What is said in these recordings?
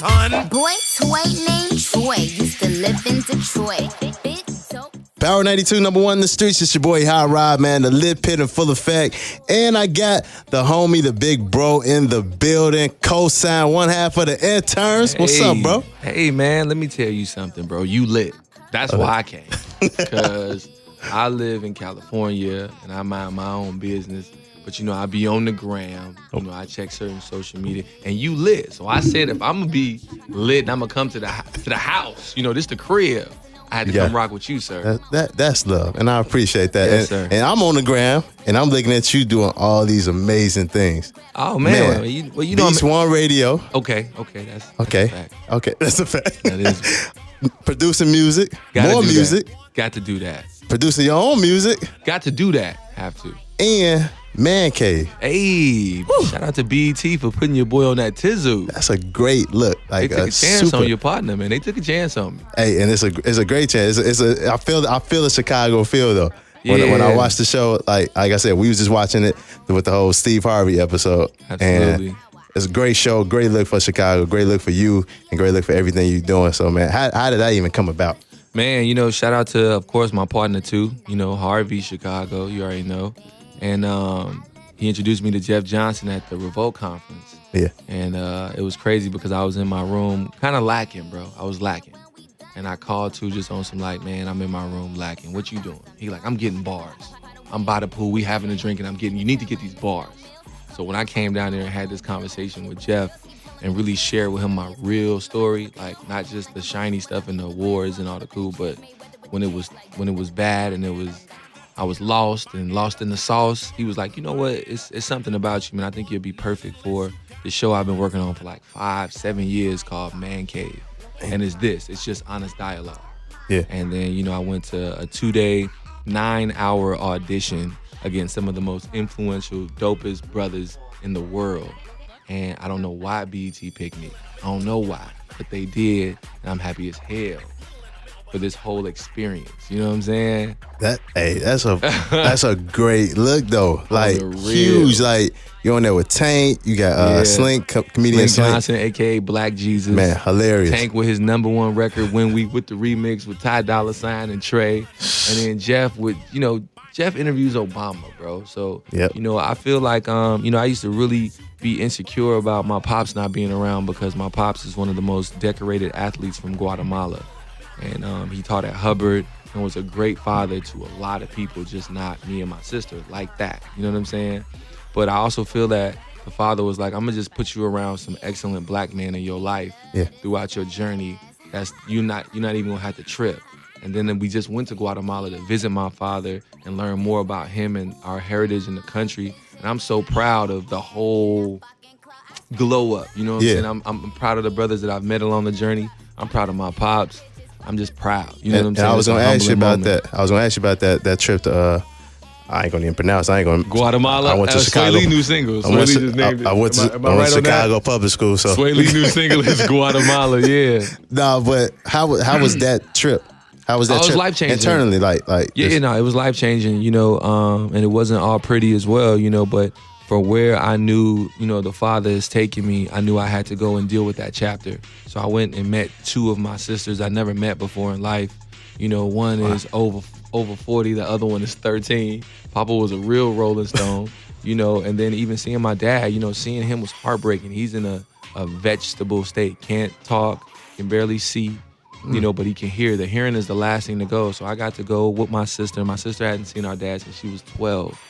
ton. Boy, toy named Troy used to live in Detroit. Power 92, number one in the streets. It's your boy HotRod, man. The LitPit in full effect. And I got the homie, the big bro in the building. KOSINE, one half of the Internz. What's up, bro? Hey, man, let me tell you something, bro. You lit. That's why I came. Because I live in California and I mind my own business. But, you know, I be on the gram. You know, I check certain social media. And you lit. So I said, if I'm going to be lit and I'm going to come to the house, you know, this the crib. I had to come rock with you, sir. That's love, and I appreciate that. Yes, sir. And I'm on the gram, and I'm looking at you doing all these amazing things. Oh, man. Well, you know, Beast One Radio. Okay, that's a fact. Okay, that's a fact. That is. Producing music, more music. Got to do that. Producing your own music. Got to do that. Have to. And Man Cave. Hey, shout out to BET for putting your boy on that Tizu. That's a great look. Like they took a chance on your partner, man. They took a chance on me. Hey, and it's a great chance. I feel the Chicago feel though. When I watched the show, like I said, we was just watching it with the whole Steve Harvey episode. Absolutely. And it's a great show, great look for Chicago, great look for you, and great look for everything you're doing. So, man, how did that even come about? Man, you know, shout out to, of course, my partner too. You know, Harvey Chicago. You already know. And he introduced me to Jeff Johnson at the Revolt conference. Yeah. And it was crazy because I was in my room kind of lacking, bro. I was lacking. And I called to just on some like, man, I'm in my room lacking. What you doing? He like, I'm getting bars. I'm by the pool. We having a drink and you need to get these bars. So when I came down there and had this conversation with Jeff and really shared with him my real story, like not just the shiny stuff and the awards and all the cool, but when it was bad and I was lost in the sauce, he was like, you know what, it's something about you, man. I think you'll be perfect for the show I've been working on for like 5-7 years called Man Cave. And it's just honest dialogue. Yeah. And then, you know, I went to a 2-day, 9-hour audition against some of the most influential, dopest brothers in the world. And I don't know why BET picked me. I don't know why, but they did, and I'm happy as hell for this whole experience. You know what I'm saying? That's a great look though. Like huge. Like you're on there with Tank. You got Slink, comedian Slink Johnson, aka Black Jesus. Man, hilarious. Tank with his #1 record, When We, with the remix with Ty Dolla $ign and Trey, and then Jeff with, you know, Jeff interviews Obama, bro. So you know, I feel like you know, I used to really be insecure about my pops not being around because my pops is one of the most decorated athletes from Guatemala. And he taught at Hubbard and was a great father to a lot of people, just not me and my sister like that. You know what I'm saying? But I also feel that the father was like, I'm gonna just put you around some excellent black men in your life throughout your journey. That's you're not even gonna have to trip. And then we just went to Guatemala to visit my father and learn more about him and our heritage in the country. And I'm so proud of the whole glow up. You know what I'm saying? I'm proud of the brothers that I've met along the journey. I'm proud of my pops. I'm just proud. You know what I'm saying? I was gonna ask you about that. I was gonna ask you about that trip to I ain't gonna even pronounce. Guatemala. I went to Chicago. Sway Lee new single. I went to Chicago public school. So Sway Lee new single is Guatemala. Yeah. No, but how was that trip? How was that trip? It was life changing. Internally, like it was life changing. You know, and it wasn't all pretty as well. You know, but for where I knew, you know, the Father is taking me, I knew I had to go and deal with that chapter. So I went and met 2 of my sisters I never met before in life. You know, one is over 40, the other one is 13. Papa was a real Rolling Stone, you know, and then even seeing my dad, you know, seeing him was heartbreaking. He's in a vegetable state, can't talk, can barely see, you know, but he can hear. The hearing is the last thing to go. So I got to go with my sister. My sister hadn't seen our dad since she was 12,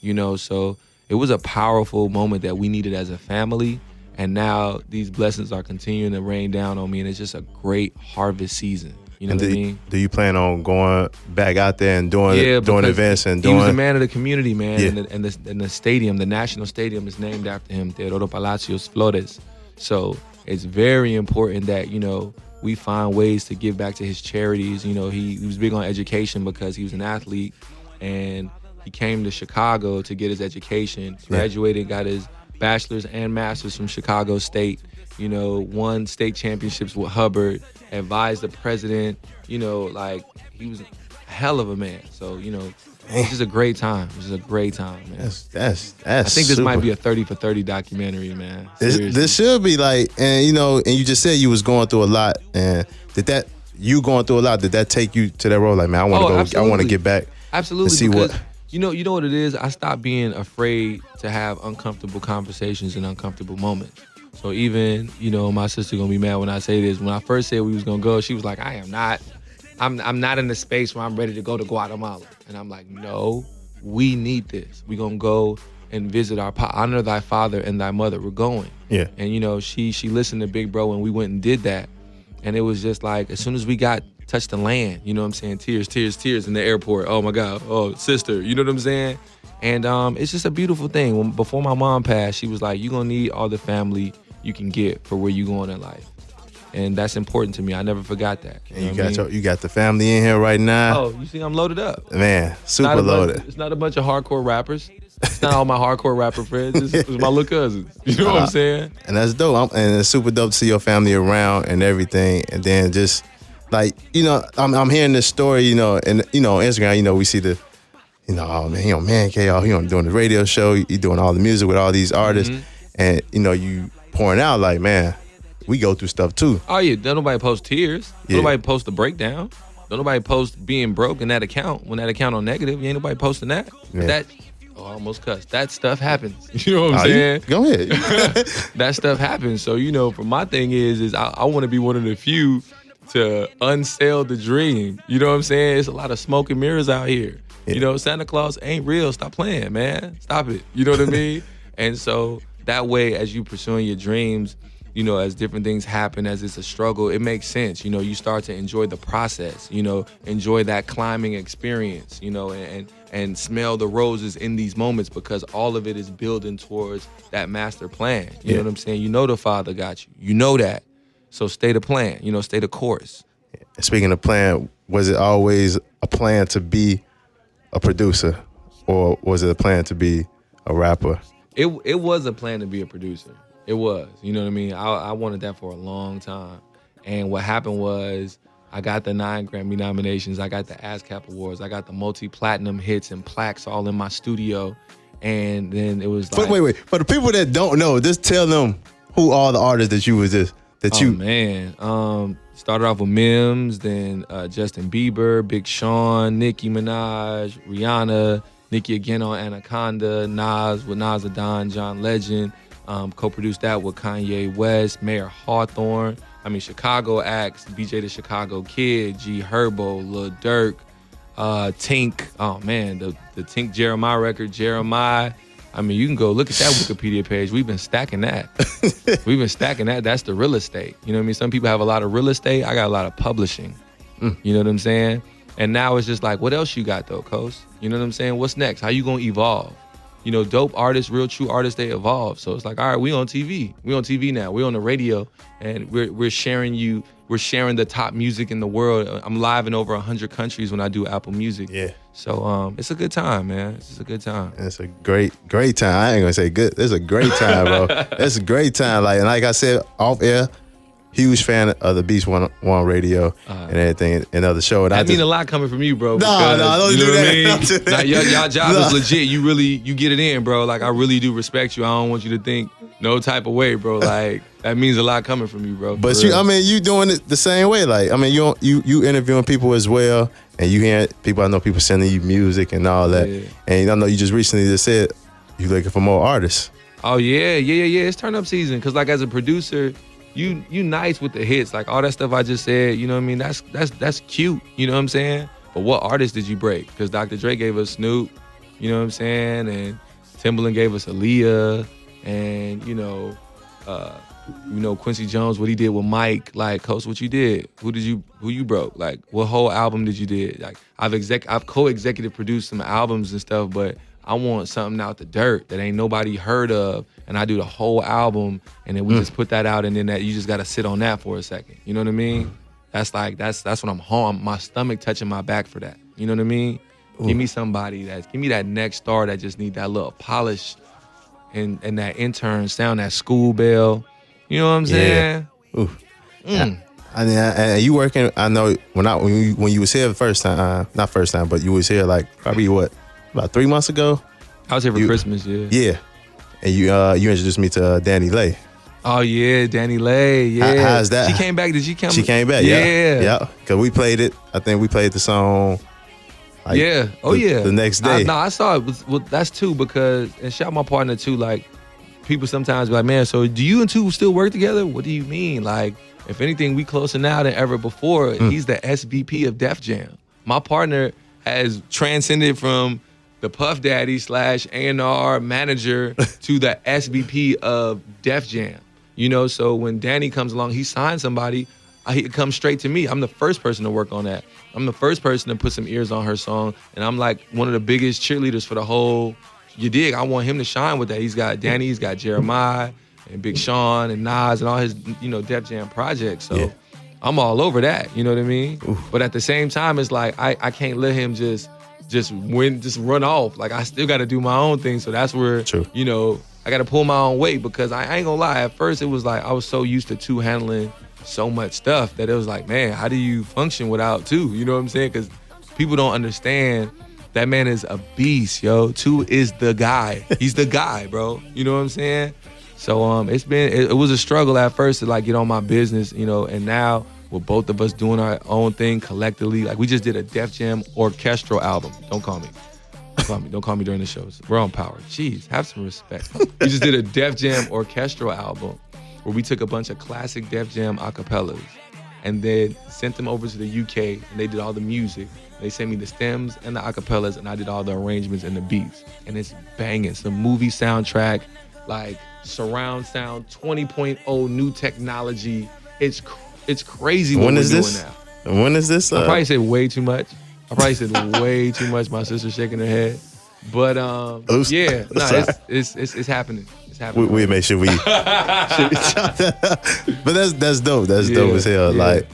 you know, so it was a powerful moment that we needed as a family. And now these blessings are continuing to rain down on me, and it's just a great harvest season. You know what I mean? Do you plan on going back out there and doing events and doing? He was the man of the community, man. Yeah. And the stadium, the national stadium, is named after him, Teodoro Palacios Flores. So it's very important that, you know, we find ways to give back to his charities. You know, he was big on education because he was an athlete, and he came to Chicago to get his education, graduated, got his bachelor's and master's from Chicago State, you know, won state championships with Hubbard, advised the president, you know, like he was a hell of a man. So, you know, It's just a great time. It's just a great time, man. That's I think this super. might be a 30 for 30 documentary, man. This should be like, and you know, and you just said you was going through a lot, and did that take you to that role? Like, man, I want to go. Absolutely. I want to get back. Absolutely. And see because, what. You know what it is? I stopped being afraid to have uncomfortable conversations and uncomfortable moments. So even, you know, my sister gonna be mad when I say this. When I first said we was gonna go, she was like, I am not. I'm not in the space where I'm ready to go to Guatemala. And I'm like, no, we need this. We gonna go and visit honor thy father and thy mother. We're going. Yeah. And you know, she listened to Big Bro and we went and did that. And it was just like, as soon as we touched the land, you know what I'm saying? Tears in the airport. Oh my God. Oh, sister, you know what I'm saying? And it's just a beautiful thing. Before my mom passed, she was like, you're gonna need all the family you can get for where you going in life. And that's important to me. I never forgot that. You got the family in here right now. Oh, you see, I'm loaded up. Man, super loaded. It's not a bunch of hardcore rappers. It's not all my hardcore rapper friends. It's my little cousins. You know what I'm saying? And that's dope. And it's super dope to see your family around and everything. And then just like, you know, I'm hearing this story, you know, and you know, on Instagram, you know, we see the, you know, oh man, Man K, doing the radio show, he doing all the music with all these artists, and you know, you pouring out like, man, we go through stuff too. Oh yeah, don't nobody post tears. Yeah. Don't nobody post the breakdown. Don't nobody post being broke in that account. When that account on negative, ain't nobody posting that. Yeah. I almost cussed. That stuff happens. You know what I'm saying? Go ahead. That stuff happens. So, you know, for my thing is I want to be one of the few to unsell the dream. You know what I'm saying? It's a lot of smoke and mirrors out here. Yeah. You know, Santa Claus ain't real. Stop playing, man. Stop it. You know what I mean? And so that way, as you pursuing your dreams, you know, as different things happen, as it's a struggle, it makes sense. You know, you start to enjoy the process, you know, enjoy that climbing experience, you know, and smell the roses in these moments because all of it is building towards that master plan. You know what I'm saying? You know the Father got you. You know that. So stay the plan, you know, stay the course. Speaking of plan, was it always a plan to be a producer or was it a plan to be a rapper? It was a plan to be a producer. It was, you know what I mean? I wanted that for a long time. And what happened was I got the 9 Grammy nominations. I got the ASCAP Awards. I got the multi-platinum hits and plaques all in my studio. And then it was like... Wait. For the people that don't know, just tell them who all the artists that you was this. Man. Started off with Mims, then Justin Bieber, Big Sean, Nicki Minaj, Rihanna, Nicki again on Anaconda, Nas with Nas Adon, John Legend. Co-produced that with Kanye West, Mayor Hawthorne. Chicago acts, BJ the Chicago Kid, G Herbo, Lil Durk, Tink. Oh man, the Tink Jeremiah record, Jeremiah. You can go look at that Wikipedia page. We've been stacking that. That's the real estate. You know what I mean? Some people have a lot of real estate. I got a lot of publishing. You know what I'm saying? And now it's just like, what else you got though, Kos? You know what I'm saying? What's next? How you gonna evolve? You know, dope artists, real true artists, they evolve. So it's like, all right, we on TV. We on TV now. We on the radio, and we're sharing the top music in the world. I'm live in over 100 countries when I do Apple Music. Yeah. So it's a good time, man. It's a good time. It's a great time. I ain't gonna say good. It's a great time, bro. It's a great time. Like I said, off air, huge fan of the Beast One Radio and everything, and other show. And I mean a lot coming from you, bro. No, don't do that. Don't do that. Y'all job is legit. You get it in, bro. Like I really do respect you. I don't want you to think no type of way, bro. Like that means a lot coming from you, bro. But you doing it the same way. Like you interviewing people as well, and you hearing people. I know people sending you music and all that. Yeah. And I know you just recently just said you looking for more artists. Oh yeah. It's turn up season. Cause like as a producer, you nice with the hits, like all that stuff I just said, you know what I mean? That's cute, you know what I'm saying? But what artist did you break? Because Dr. Dre gave us Snoop, you know what I'm saying? And Timbaland gave us Aaliyah, and you know Quincy Jones, what he did with Mike, like, Kos, what you did? Who you broke? Like, what whole album did you did? Like, I've co-executive produced some albums and stuff, but I want something out the dirt that ain't nobody heard of, and I do the whole album, and then we just put that out, and then that you just gotta sit on that for a second. You know what I mean? That's when I'm home. My stomach touching my back for that. You know what I mean? Ooh. Give me that next star that just need that little polish and that intern sound, that school bell. You know what I'm saying? Ooh. And you working? I know when you was here the first time, not first time, but you was here like probably what? about 3 months ago. I was here for Christmas, yeah. Yeah. And you introduced me to Danny Lay. Oh, yeah, Danny Lay, yeah. How's that? She came back. Did she come? She came back, yeah. Yeah, because we played it. I think we played the song. Like, yeah. Oh, yeah. The next day. I saw it. Well, that's too because, and shout my partner too, like, people sometimes be like, man, so do you and Two still work together? What do you mean? Like, if anything, we closer now than ever before. He's the SVP of Def Jam. My partner has transcended from the Puff Daddy / A&R manager to the SVP of Def Jam. You know, so when Danny comes along, he signs somebody, he comes straight to me. I'm the first person to work on that. I'm the first person to put some ears on her song, and I'm like one of the biggest cheerleaders for the whole, you dig? I want him to shine with that. He's got Danny, he's got Jeremiah, and Big Sean, and Nas, and all his, Def Jam projects. So I'm all over that, you know what I mean? Oof. But at the same time, it's like, I can't let him just run off. Like, I still got to do my own thing. So that's where, I got to pull my own weight because I ain't gonna lie. At first, it was like I was so used to Two handling so much stuff that it was like, man, how do you function without Two? You know what I'm saying? Because people don't understand that man is a beast, yo. Two is the guy. He's the guy, bro. You know what I'm saying? So it was a struggle at first to like get on my business, and now with both of us doing our own thing collectively, like we just did a Def Jam orchestral album. Don't call me. Don't call me during the shows. We're on Power. Jeez, have some respect. We just did a Def Jam orchestral album where we took a bunch of classic Def Jam acapellas and then sent them over to the UK and they did all the music. They sent me the stems and the acapellas and I did all the arrangements and the beats. And it's banging. It's a movie soundtrack, like surround sound, 20.0 new technology. It's crazy what we're doing now. When is this? I probably said way too much. way too much. My sister's shaking her head. But yeah, no, it's happening. It's happening. We make sure we But that's dope. That's dope as hell. Yeah. Like,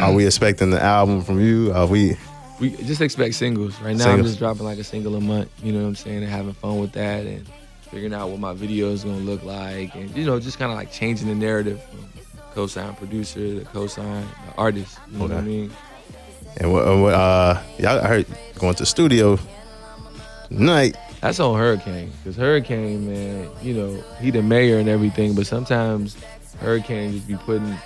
are we expecting the album from you? Are we just expect singles. Right now I'm just dropping like a single a month, you know what I'm saying, and having fun with that and figuring out what my video is gonna look like and just kind of like changing the narrative from co-sign producer to co-sign artist. You know what I mean? And y'all heard going to the studio tonight. That's on Hurricane, because Hurricane, man, he the mayor and everything, but sometimes Hurricane just be putting.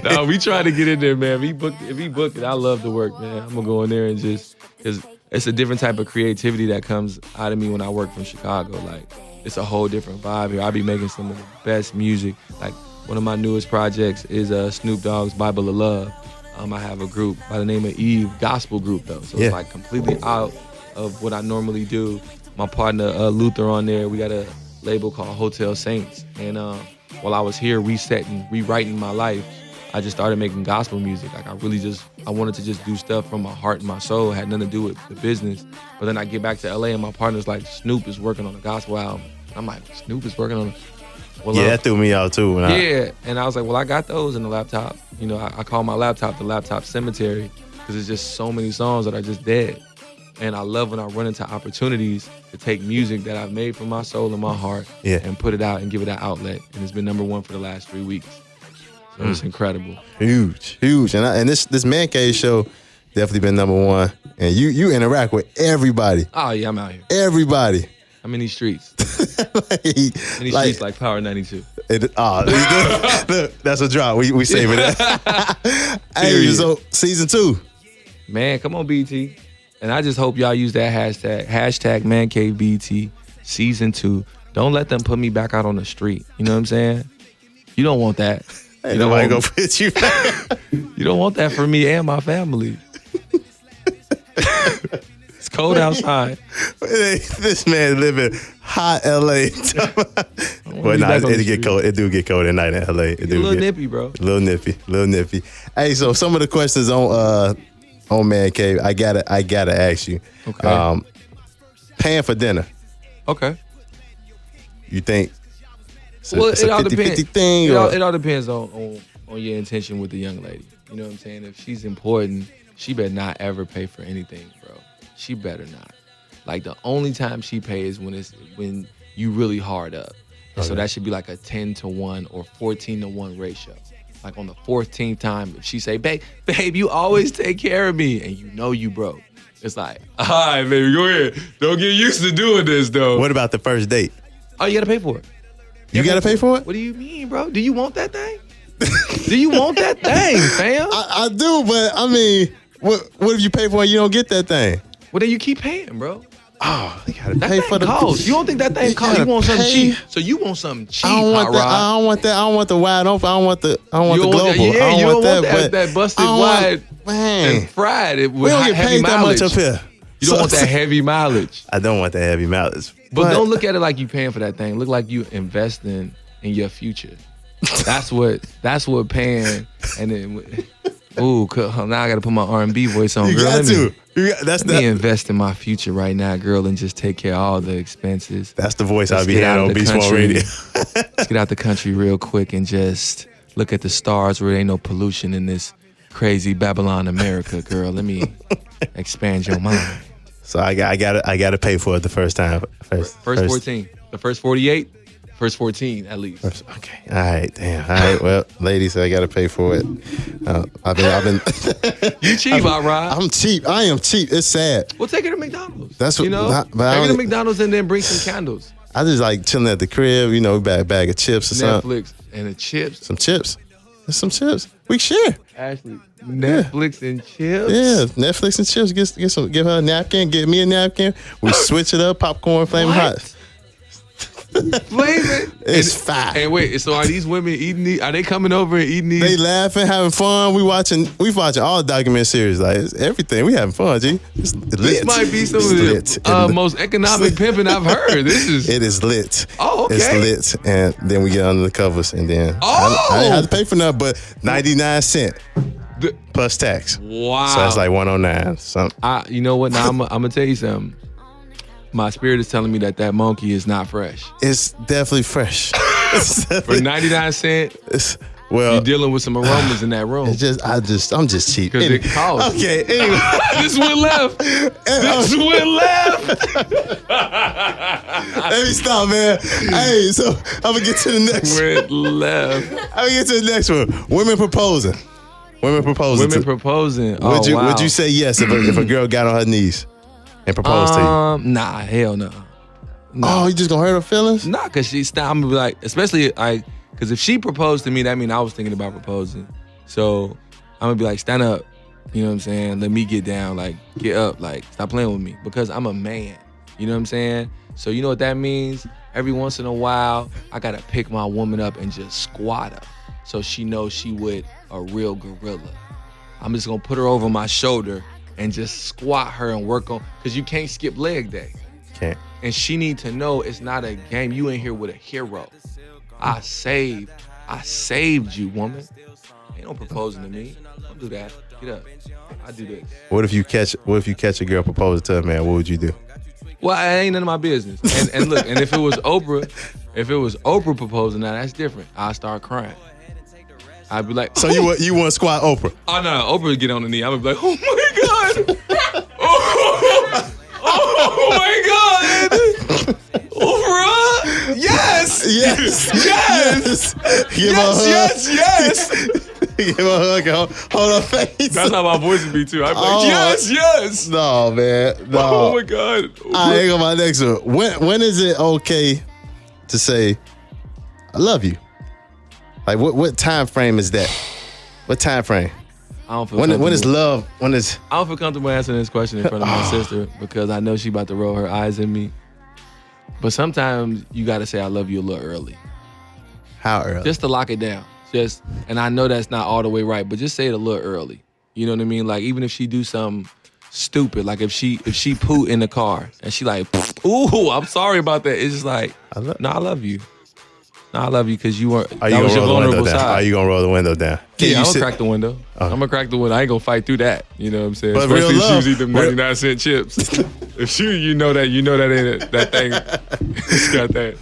No, we try to get in there, man. If he booked it, I love the work, man. I'm gonna go in there and just, because it's a different type of creativity that comes out of me when I work from Chicago. Like, it's a whole different vibe here. I be making some of the best music. Like, one of my newest projects is Snoop Dogg's Bible of Love. I have a group by the name of Eve, gospel group though. So it's like completely out of what I normally do. My partner Luther on there, we got a label called Hotel Saints. And while I was here rewriting my life, I just started making gospel music. Like I wanted to just do stuff from my heart and my soul. It had nothing to do with the business. But then I get back to LA and my partner's like, Snoop is working on a gospel album. I'm like, Snoop is working on that threw me out too. And I was like, well, I got those in the laptop. I call my laptop the laptop cemetery because it's just so many songs that are just dead. And I love when I run into opportunities to take music that I've made from my soul and my heart and put it out and give it an outlet. And it's been #1 for the last 3 weeks. So it's incredible. Huge. And this Man Cave show definitely been #1. And you interact with everybody. Oh, yeah, I'm out here. Everybody. I'm in these streets. Streets like Power 92. That's a drop. We saving that. Hey, so season 2. Man, come on, BT. And I just hope y'all use that hashtag ManCaveBT season 2. Don't let them put me back out on the street. You know what I'm saying? You don't want that. Ain't nobody gonna put you back. You don't want that for me and my family. It's cold outside. This man live in hot LA. Well, it get cold. It do get cold at night in LA. It do a little nippy, bro. A little nippy. Hey, so some of the questions on Man Cave, I gotta ask you. Okay. Paying for dinner. Okay. You think it's a it all 50-50 depends. thing? It all depends on your intention with the young lady. You know what I'm saying? If she's important, she better not ever pay for anything, bro. She better not. Like, the only time she pays when you really hard up. And so that should be like a 10-to-1 or 14-to-1 ratio. like on the 14th time, if she say, babe, you always take care of me, and you know you broke. It's like, all right, baby, go ahead. Don't get used to doing this, though. What about the first date? Oh, you gotta pay for it. You gotta pay for it? What do you mean, bro? Do you want that thing? Do you want that thing, fam? I do, but I mean, what if you pay for it and you don't get that thing? Well, then you keep paying, bro. Oh, you gotta That pay thing for the costs. You don't think that thing costs? You want something cheap? So you want something cheap, I don't want that. I don't want that. I don't want the wide open. I don't want the global. You don't want that busted wide man. and fried it with We don't get heavy paid that mileage. much up here. You don't want that heavy mileage. I don't want that heavy mileage. But don't look at it like you paying for that thing. Look like you investing in your future. That's what paying. And then, ooh, now I got to put my R&B voice on. You girl, got to. Let me invest in my future right now, girl, and just take care of all the expenses. That's the voice I'll be having on Beast Mode Radio. Let's get out the country real quick and just look at the stars where there ain't no pollution in this crazy Babylon America, girl. Let me expand your mind. So I gotta pay for it the first time. First 14. The first 48. First 14 at least. Okay. All right. Damn. All right. Well, ladies, I gotta pay for it. I've been. You cheap, HotRod. I'm cheap. I am cheap. It's sad. Well, take her to McDonald's. That's what. You know. Take her to McDonald's and then bring some candles. I just like chilling at the crib. You know, bag of chips or something. Netflix and the chips. Some chips. There's some chips. We share. Ashley, Netflix and chips. Yeah, Netflix and chips. Give her a napkin. Give me a napkin. We switch it up. Popcorn, flaming hot. Flavor. It's fine. And wait, so are these women eating these? Are they coming over and eating these? They laughing, having fun. We watching all the documentary series. Like, it's everything. We having fun, G. It's lit. This might be some of the most economic pimping I've heard. It is lit. Oh, okay. It's lit. And then we get under the covers, and then I didn't have to pay for nothing but 99 cents plus tax. Wow. So that's like 109. Something. You know what? Now I'm gonna tell you something. My spirit is telling me that monkey is not fresh. It's definitely fresh. For 99 cents, you're dealing with some aromas in that room. I'm just cheap. Because it costs. Okay, anyway. This went left. This went left. Let me stop, man. Hey, so I'm going to get to the next one. Went left. I'm going to get to the next one. Women proposing. Would you say yes if a girl got on her knees and proposed to you? Nah, hell no. Oh, you just gonna hurt her feelings? Nah, cause I'm gonna be like, especially cause if she proposed to me, that means I was thinking about proposing. So I'm gonna be like, stand up, you know what I'm saying? Let me get down, like get up, like stop playing with me, because I'm a man, you know what I'm saying? So you know what that means? Every once in a while, I gotta pick my woman up and just squat her, so she knows she with a real gorilla. I'm just gonna put her over my shoulder and just squat her and work on, cause you can't skip leg day. Can't. And she need to know it's not a game. You in here with a hero. I saved you, woman. Ain't no proposing to me. Don't do that. Get up. I do this. What if you catch a girl proposing to a man? What would you do? Well, it ain't none of my business. And look, and if it was Oprah proposing, now that's different. I'd start crying. I'd be like, so you want to squat Oprah? Oh no, Oprah would get on the knee. I would be like, oh my God. Oh my God! Oprah! Yes! Give her a hug, hold her face. That's how my voice would be too. I'd be like, yes! No, man, no. Oh my God! I ain't got my next one. When is it okay to say, I love you? Like, what time frame is that? What time frame? I don't feel when is love? I don't feel comfortable answering this question in front of my sister, because I know she about to roll her eyes at me. But sometimes you got to say I love you a little early. How early? Just to lock it down. And I know that's not all the way right, but just say it a little early. You know what I mean? Like, even if she do something stupid, like if she poo in the car and she like, ooh, I'm sorry about that. It's just like, no, I love you. No, I love you because you weren't. Are you gonna roll the window down? Are you gonna roll the window down? Yeah, I'm gonna crack the window. Okay. I'm gonna crack the window. I ain't gonna fight through that. You know what I'm saying? But especially real love, if she was eating 99-cent chips. If you know that ain't it. That thing. It's got that.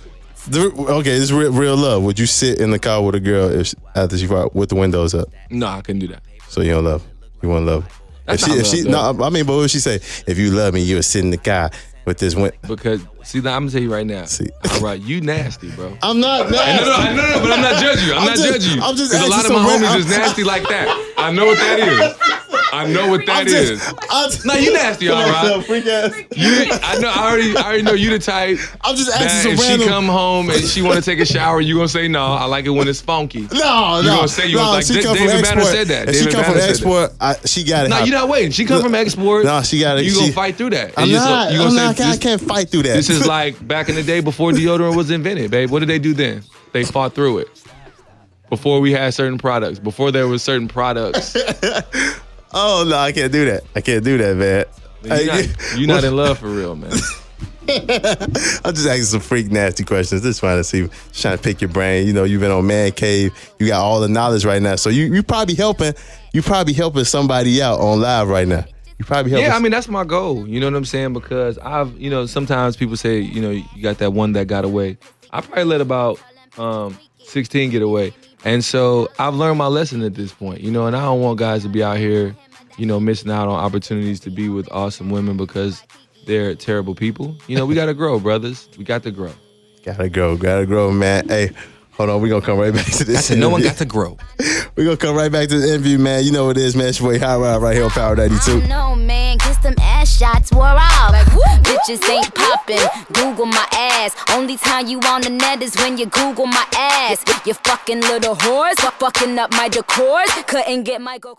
Okay, this is real love. Would you sit in the car with a girl after she fought with the windows up? No, I couldn't do that. So you don't love? You want to love? That's not love. No, I mean, but what would she say? If you love me, you would sit in the car with this win. Because see, I'm gonna tell you right now. See. All right, you nasty, bro. I'm not nasty. No, but I'm not judging you. I'm not judging you. I'm just Because a lot of my homies is nasty like that. I know what that is. I know what that is. No, you nasty, all right. Freak ass. I already know you the type. I'm just asking that some if random. she come home and she want to take a shower, you gonna say no. I like it when it's funky. No. You gonna say like she come David from Banner export. said that. If she come from export, she got it. No, you're not waiting. She come from export. No, she got it. You gonna fight through that? I'm not. I can't fight through that. This is like back in the day before deodorant was invented, babe. What did they do then? They fought through it. Before we had certain products. Before there was certain products. Oh no, I can't do that. I can't do that, man. You're not in love for real, man. I'm just asking some freak nasty questions. Just trying to pick your brain. You know, you've been on Man Cave. You got all the knowledge right now. So you probably helping. You probably helping somebody out on live right now. You probably helping. Yeah, I mean that's my goal. You know what I'm saying? Because sometimes people say, you got that one that got away. I probably let about 16 get away. And so I've learned my lesson at this point, and I don't want guys to be out here, missing out on opportunities to be with awesome women because they're terrible people. We got to grow, brothers. We got to grow. Gotta grow, man. Hey, hold on. We're going to come right back to this. No one got to grow. We're going to come right back to the interview, man. You know what it is, man. It's your boy HotRod right here on Power 92. No, man. Kiss them ass shots wore off. Like, bitches ain't popping. Google my ass. Only time you on the net is when you Google my ass. You fucking little whores. Fucking up my decors. Couldn't get my go